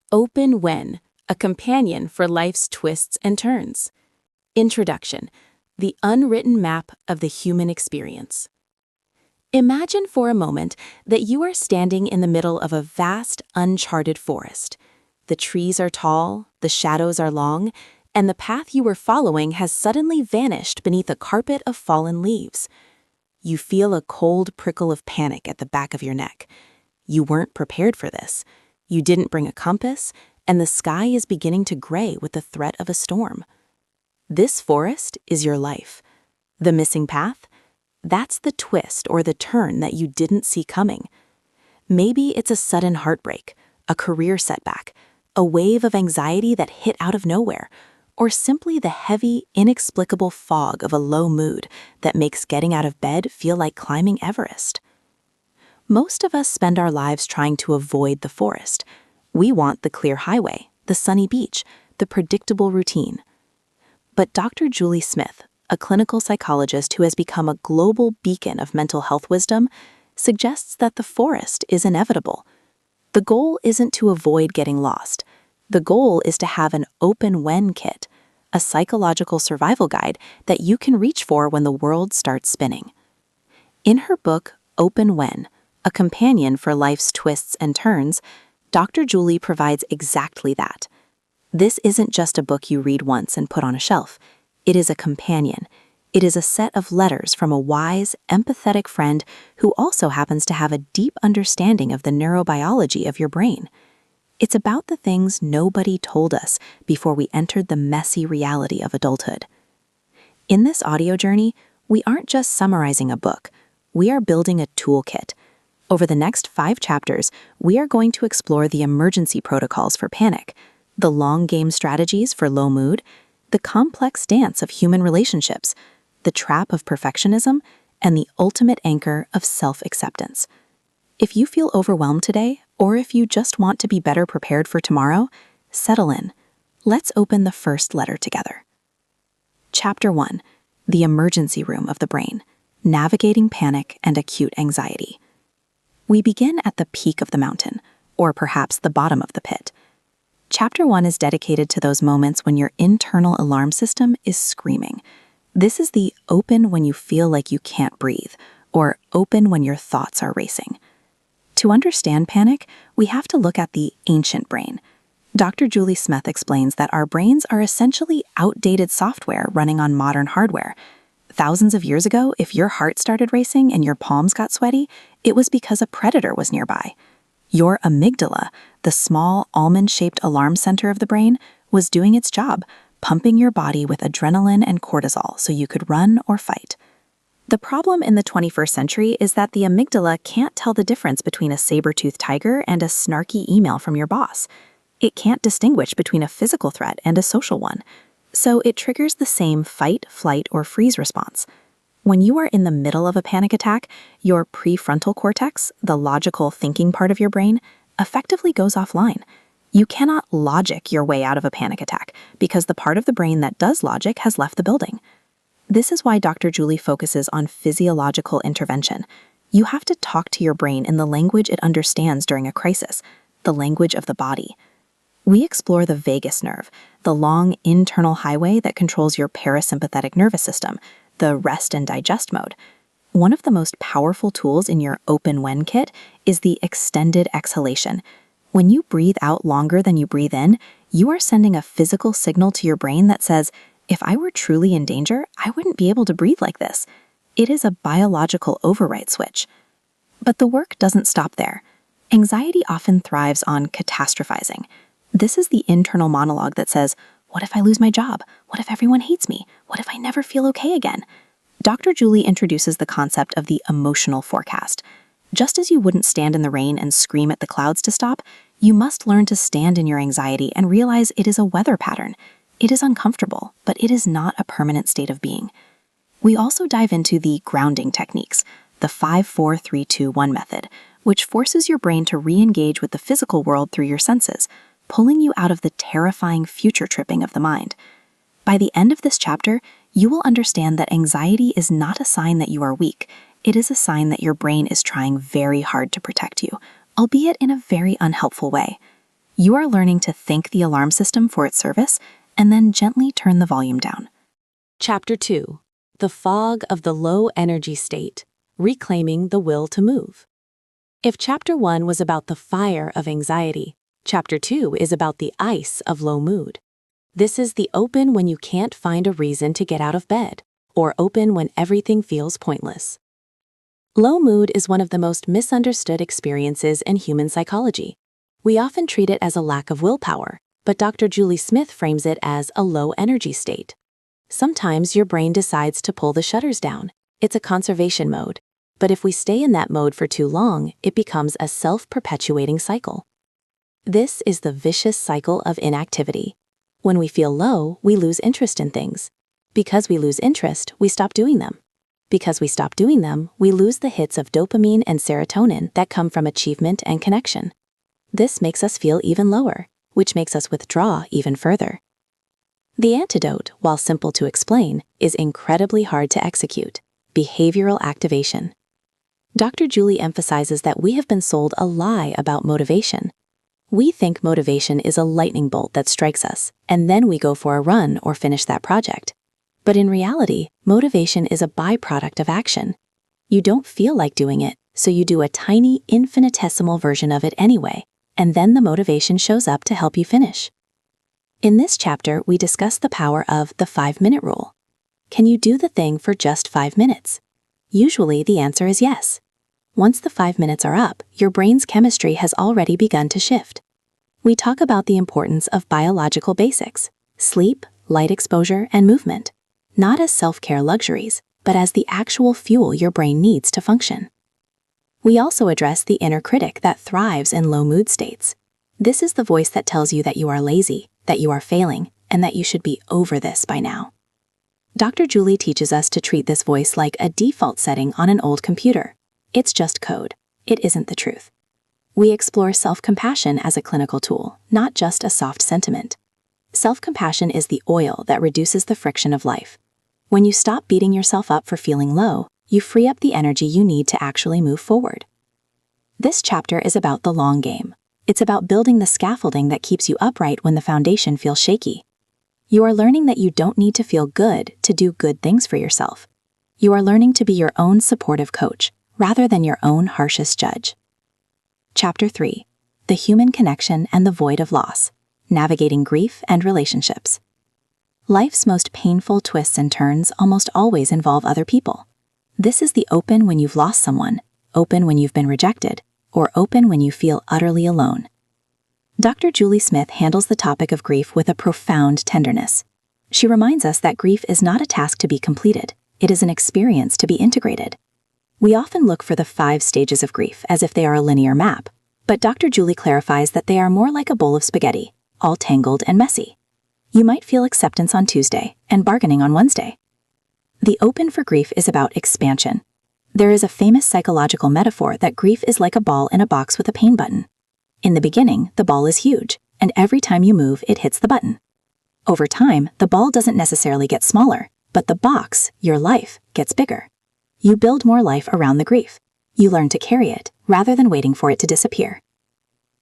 Open When, a companion for life's twists and turns. Introduction: the unwritten map of the human experience. Imagine for a moment that you are standing in the middle of a vast, uncharted forest. The trees are tall, the shadows are long, and the path you were following has suddenly vanished beneath a carpet of fallen leaves. You feel a cold prickle of panic at the back of your neck. You weren't prepared for this. You didn't bring a compass, and the sky is beginning to gray with the threat of a storm. This forest is your life. The missing path? That's the twist or the turn that you didn't see coming. Maybe it's a sudden heartbreak, a career setback, a wave of anxiety that hit out of nowhere, or simply the heavy, inexplicable fog of a low mood that makes getting out of bed feel like climbing Everest. Most of us spend our lives trying to avoid the forest. We want the clear highway, the sunny beach, the predictable routine. But Dr. Julie Smith, a clinical psychologist who has become a global beacon of mental health wisdom, suggests that the forest is inevitable. The goal isn't to avoid getting lost. The goal is to have an open when kit, a psychological survival guide that you can reach for when the world starts spinning. In her book, Open When, a companion for life's twists and turns, Dr. Julie provides exactly that. This isn't just a book you read once and put on a shelf. It is a companion. It is a set of letters from a wise, empathetic friend who also happens to have a deep understanding of the neurobiology of your brain. It's about the things nobody told us before we entered the messy reality of adulthood. In this audio journey, we aren't just summarizing a book. We are building a toolkit. Over the next 5 chapters, we are going to explore the emergency protocols for panic, the long game strategies for low mood, the complex dance of human relationships, the trap of perfectionism, and the ultimate anchor of self-acceptance. If you feel overwhelmed today, or if you just want to be better prepared for tomorrow, settle in. Let's open the first letter together. Chapter 1: The Emergency Room of the Brain, Navigating Panic and Acute Anxiety. We begin at the peak of the mountain, or perhaps the bottom of the pit. Chapter 1 is dedicated to those moments when your internal alarm system is screaming. This is the open when you feel like you can't breathe, or open when your thoughts are racing. To understand panic, we have to look at the ancient brain. Dr. Julie Smith explains that our brains are essentially outdated software running on modern hardware. Thousands of years ago, if your heart started racing and your palms got sweaty, it was because a predator was nearby. Your amygdala, the small almond-shaped alarm center of the brain, was doing its job, pumping your body with adrenaline and cortisol so you could run or fight. The problem in the 21st century is that the amygdala can't tell the difference between a saber-toothed tiger and a snarky email from your boss. It can't distinguish between a physical threat and a social one. So it triggers the same fight, flight, or freeze response. When you are in the middle of a panic attack, your prefrontal cortex, the logical thinking part of your brain, effectively goes offline. You cannot logic your way out of a panic attack because the part of the brain that does logic has left the building. This is why Dr. Julie focuses on physiological intervention. You have to talk to your brain in the language it understands during a crisis, the language of the body. We explore the vagus nerve, the long internal highway that controls your parasympathetic nervous system, the rest and digest mode. One of the most powerful tools in your Open When kit is the extended exhalation. When you breathe out longer than you breathe in, you are sending a physical signal to your brain that says, if I were truly in danger, I wouldn't be able to breathe like this. It is a biological override switch. But the work doesn't stop there. Anxiety often thrives on catastrophizing. This is the internal monologue that says, what if I lose my job? What if everyone hates me? What if I never feel okay again? Dr. Julie introduces the concept of the emotional forecast. Just as you wouldn't stand in the rain and scream at the clouds to stop, you must learn to stand in your anxiety and realize it is a weather pattern. It is uncomfortable, but it is not a permanent state of being. We also dive into the grounding techniques, the 5-4-3-2-1 method, which forces your brain to re-engage with the physical world through your senses, pulling you out of the terrifying future tripping of the mind. By the end of this chapter, you will understand that anxiety is not a sign that you are weak. It is a sign that your brain is trying very hard to protect you, albeit in a very unhelpful way. You are learning to thank the alarm system for its service and then gently turn the volume down. Chapter 2. The Fog of the Low Energy State, Reclaiming the Will to Move. If Chapter 1 was about the fire of anxiety, Chapter 2 is about the ice of low mood. This is the open when you can't find a reason to get out of bed, or open when everything feels pointless. Low mood is one of the most misunderstood experiences in human psychology. We often treat it as a lack of willpower, but Dr. Julie Smith frames it as a low energy state. Sometimes your brain decides to pull the shutters down. It's a conservation mode. But if we stay in that mode for too long, it becomes a self-perpetuating cycle. This is the vicious cycle of inactivity. When we feel low, we lose interest in things. Because we lose interest, we stop doing them. Because we stop doing them, we lose the hits of dopamine and serotonin that come from achievement and connection. This makes us feel even lower, which makes us withdraw even further. The antidote, while simple to explain, is incredibly hard to execute: behavioral activation. Dr. Julie emphasizes that we have been sold a lie about motivation. We think motivation is a lightning bolt that strikes us, and then we go for a run or finish that project. But in reality, motivation is a byproduct of action. You don't feel like doing it, so you do a tiny, infinitesimal version of it anyway, and then the motivation shows up to help you finish. In this chapter, we discuss the power of the 5-minute rule. Can you do the thing for just 5 minutes? Usually, the answer is yes. Once the 5 minutes are up, your brain's chemistry has already begun to shift. We talk about the importance of biological basics: sleep, light exposure, and movement. Not as self-care luxuries, but as the actual fuel your brain needs to function. We also address the inner critic that thrives in low mood states. This is the voice that tells you that you are lazy, that you are failing, and that you should be over this by now. Dr. Julie teaches us to treat this voice like a default setting on an old computer. It's just code. It isn't the truth. We explore self-compassion as a clinical tool, not just a soft sentiment. Self-compassion is the oil that reduces the friction of life. When you stop beating yourself up for feeling low, you free up the energy you need to actually move forward. This chapter is about the long game. It's about building the scaffolding that keeps you upright when the foundation feels shaky. You are learning that you don't need to feel good to do good things for yourself. You are learning to be your own supportive coach, rather than your own harshest judge. Chapter 3. The Human Connection and the Void of Loss. Navigating Grief and Relationships. Life's most painful twists and turns almost always involve other people. This is the open when you've lost someone, open when you've been rejected, or open when you feel utterly alone. Dr. Julie Smith handles the topic of grief with a profound tenderness. She reminds us that grief is not a task to be completed, it is an experience to be integrated. We often look for the 5 stages of grief as if they are a linear map, but Dr. Julie clarifies that they are more like a bowl of spaghetti, all tangled and messy. You might feel acceptance on Tuesday and bargaining on Wednesday. The open for grief is about expansion. There is a famous psychological metaphor that grief is like a ball in a box with a pain button. In the beginning, the ball is huge, and every time you move, it hits the button. Over time, the ball doesn't necessarily get smaller, but the box, your life, gets bigger. You build more life around the grief. You learn to carry it, rather than waiting for it to disappear.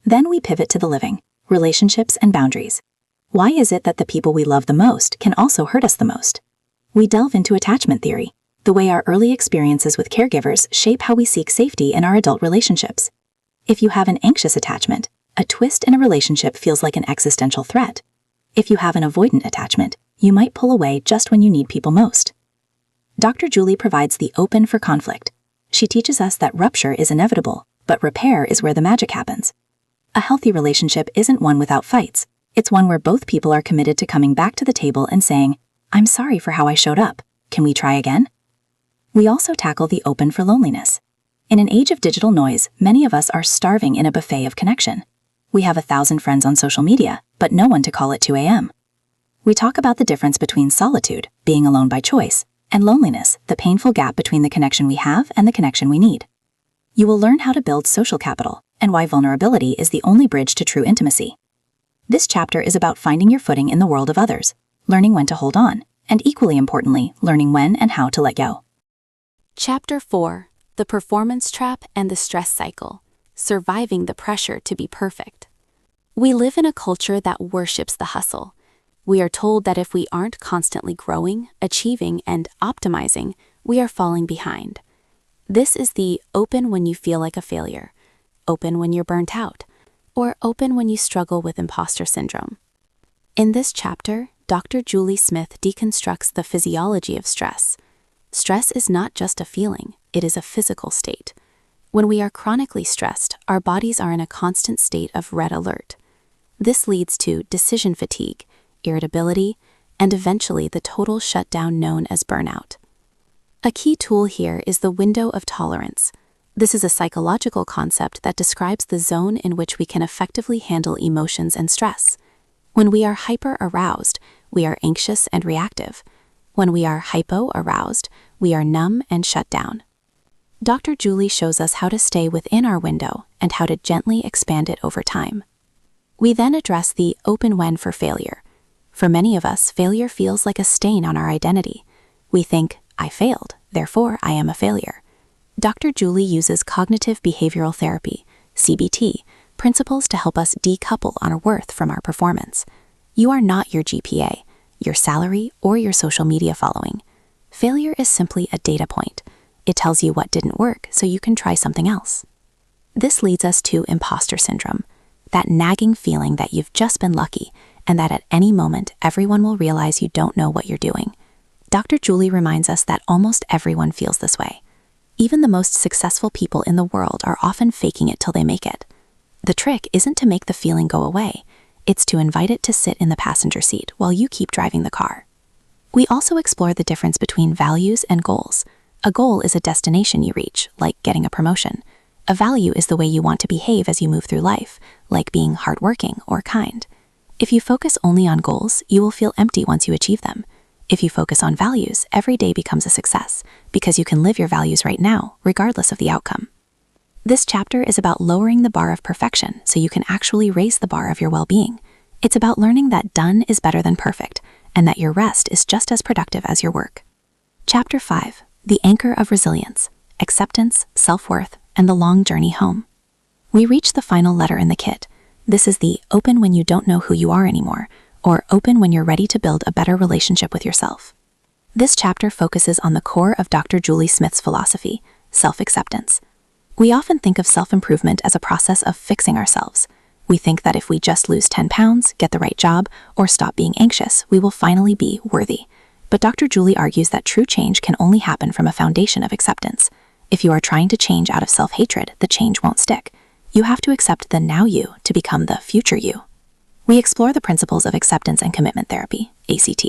Then we pivot to the living, relationships and boundaries. Why is it that the people we love the most can also hurt us the most? We delve into attachment theory, the way our early experiences with caregivers shape how we seek safety in our adult relationships. If you have an anxious attachment, a twist in a relationship feels like an existential threat. If you have an avoidant attachment, you might pull away just when you need people most. Dr. Julie provides the open for conflict. She teaches us that rupture is inevitable, but repair is where the magic happens. A healthy relationship isn't one without fights. It's one where both people are committed to coming back to the table and saying, "I'm sorry for how I showed up. Can we try again?" We also tackle the open for loneliness. In an age of digital noise, many of us are starving in a buffet of connection. We have 1,000 friends on social media, but no one to call at 2 a.m. We talk about the difference between solitude, being alone by choice, and loneliness, the painful gap between the connection we have and the connection we need. You will learn how to build social capital and why vulnerability is the only bridge to true intimacy. This chapter is about finding your footing in the world of others, learning when to hold on, and equally importantly, learning when and how to let go. Chapter 4. The Performance Trap and the Stress Cycle. Surviving the Pressure to be Perfect. We live in a culture that worships the hustle. We are told that if we aren't constantly growing, achieving, and optimizing, we are falling behind. This is the open when you feel like a failure, open when you're burnt out, or open when you struggle with imposter syndrome. In this chapter, Dr. Julie Smith deconstructs the physiology of stress. Stress is not just a feeling, it is a physical state. When we are chronically stressed, our bodies are in a constant state of red alert. This leads to decision fatigue, irritability, and eventually the total shutdown known as burnout. A key tool here is the window of tolerance. This is a psychological concept that describes the zone in which we can effectively handle emotions and stress. When we are hyper-aroused, we are anxious and reactive. When we are hypo-aroused, we are numb and shut down. Dr. Julie shows us how to stay within our window and how to gently expand it over time. We then address the open when for failure. For many of us, failure feels like a stain on our identity. We think, I failed, therefore I am a failure. Dr. Julie uses cognitive behavioral therapy, CBT, principles to help us decouple our worth from our performance. You are not your GPA, your salary, or your social media following. Failure is simply a data point. It tells you what didn't work so you can try something else. This leads us to imposter syndrome, that nagging feeling that you've just been lucky and that at any moment everyone will realize you don't know what you're doing. Dr. Julie reminds us that almost everyone feels this way. Even the most successful people in the world are often faking it till they make it. The trick isn't to make the feeling go away, it's to invite it to sit in the passenger seat while you keep driving the car. We also explore the difference between values and goals. A goal is a destination you reach, like getting a promotion. A value is the way you want to behave as you move through life, like being hardworking or kind. If you focus only on goals, you will feel empty once you achieve them. If you focus on values, every day becomes a success, because you can live your values right now, regardless of the outcome. This chapter is about lowering the bar of perfection so you can actually raise the bar of your well-being. It's about learning that done is better than perfect, and that your rest is just as productive as your work. Chapter 5. The Anchor of Resilience, Acceptance, Self-Worth, and the Long Journey Home. We reach the final letter in the kit. This is the open when you don't know who you are anymore, or open when you're ready to build a better relationship with yourself. This chapter focuses on the core of Dr. Julie Smith's philosophy, self-acceptance. We often think of self-improvement as a process of fixing ourselves. We think that if we just lose 10 pounds, get the right job, or stop being anxious, we will finally be worthy. But Dr. Julie argues that true change can only happen from a foundation of acceptance. If you are trying to change out of self-hatred, the change won't stick. You have to accept the now you to become the future you. We explore the principles of acceptance and commitment therapy, ACT.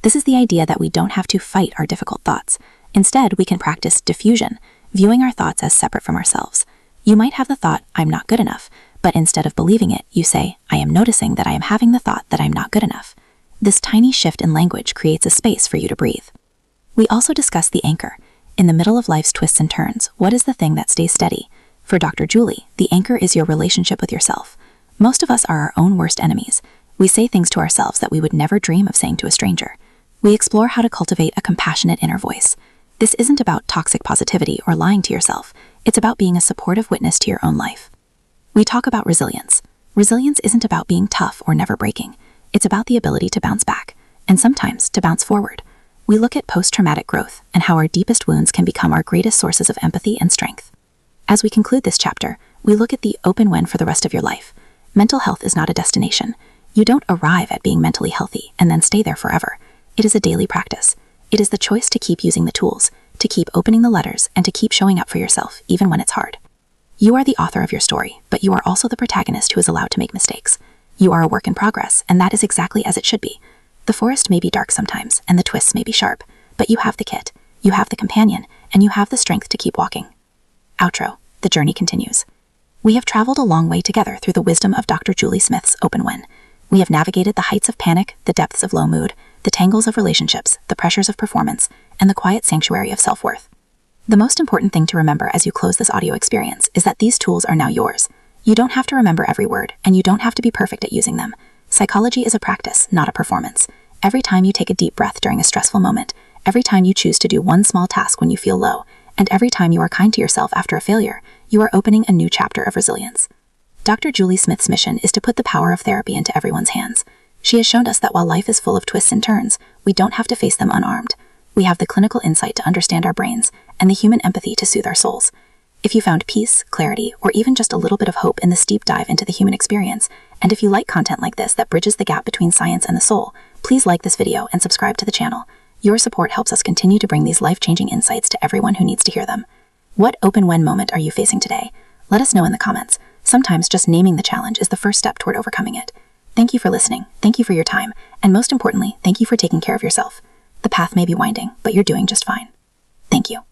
This is the idea that we don't have to fight our difficult thoughts. Instead, we can practice diffusion, viewing our thoughts as separate from ourselves. You might have the thought, I'm not good enough, but instead of believing it, you say, I am noticing that I am having the thought that I'm not good enough. This tiny shift in language creates a space for you to breathe. We also discuss the anchor. In the middle of life's twists and turns, what is the thing that stays steady? For Dr. Julie, the anchor is your relationship with yourself. Most of us are our own worst enemies. We say things to ourselves that we would never dream of saying to a stranger. We explore how to cultivate a compassionate inner voice. This isn't about toxic positivity or lying to yourself. It's about being a supportive witness to your own life. We talk about resilience. Resilience isn't about being tough or never breaking. It's about the ability to bounce back, and sometimes to bounce forward. We look at post-traumatic growth and how our deepest wounds can become our greatest sources of empathy and strength. As we conclude this chapter, we look at the open when for the rest of your life. Mental health is not a destination. You don't arrive at being mentally healthy and then stay there forever. It is a daily practice. It is the choice to keep using the tools, to keep opening the letters, and to keep showing up for yourself, even when it's hard. You are the author of your story, but you are also the protagonist who is allowed to make mistakes. You are a work in progress, and that is exactly as it should be. The forest may be dark sometimes, and the twists may be sharp, but you have the kit, you have the companion, and you have the strength to keep walking. Outro. The journey continues. We have traveled a long way together through the wisdom of Dr. Julie Smith's open when. We have navigated the heights of panic, the depths of low mood, the tangles of relationships, the pressures of performance, and the quiet sanctuary of self-worth. The most important thing to remember as you close this audio experience is that these tools are now yours. You don't have to remember every word, and you don't have to be perfect at using them. Psychology is a practice, not a performance. Every time you take a deep breath during a stressful moment, every time you choose to do one small task when you feel low, and every time you are kind to yourself after a failure, you are opening a new chapter of resilience. Dr. Julie Smith's mission is to put the power of therapy into everyone's hands. She has shown us that while life is full of twists and turns, we don't have to face them unarmed. We have the clinical insight to understand our brains and the human empathy to soothe our souls. If you found peace, clarity, or even just a little bit of hope in this deep dive into the human experience, and if you like content like this that bridges the gap between science and the soul, please like this video and subscribe to the channel. Your support helps us continue to bring these life-changing insights to everyone who needs to hear them. What open when moment are you facing today? Let us know in the comments. Sometimes just naming the challenge is the first step toward overcoming it. Thank you for listening, thank you for your time, and most importantly, thank you for taking care of yourself. The path may be winding, but you're doing just fine. Thank you.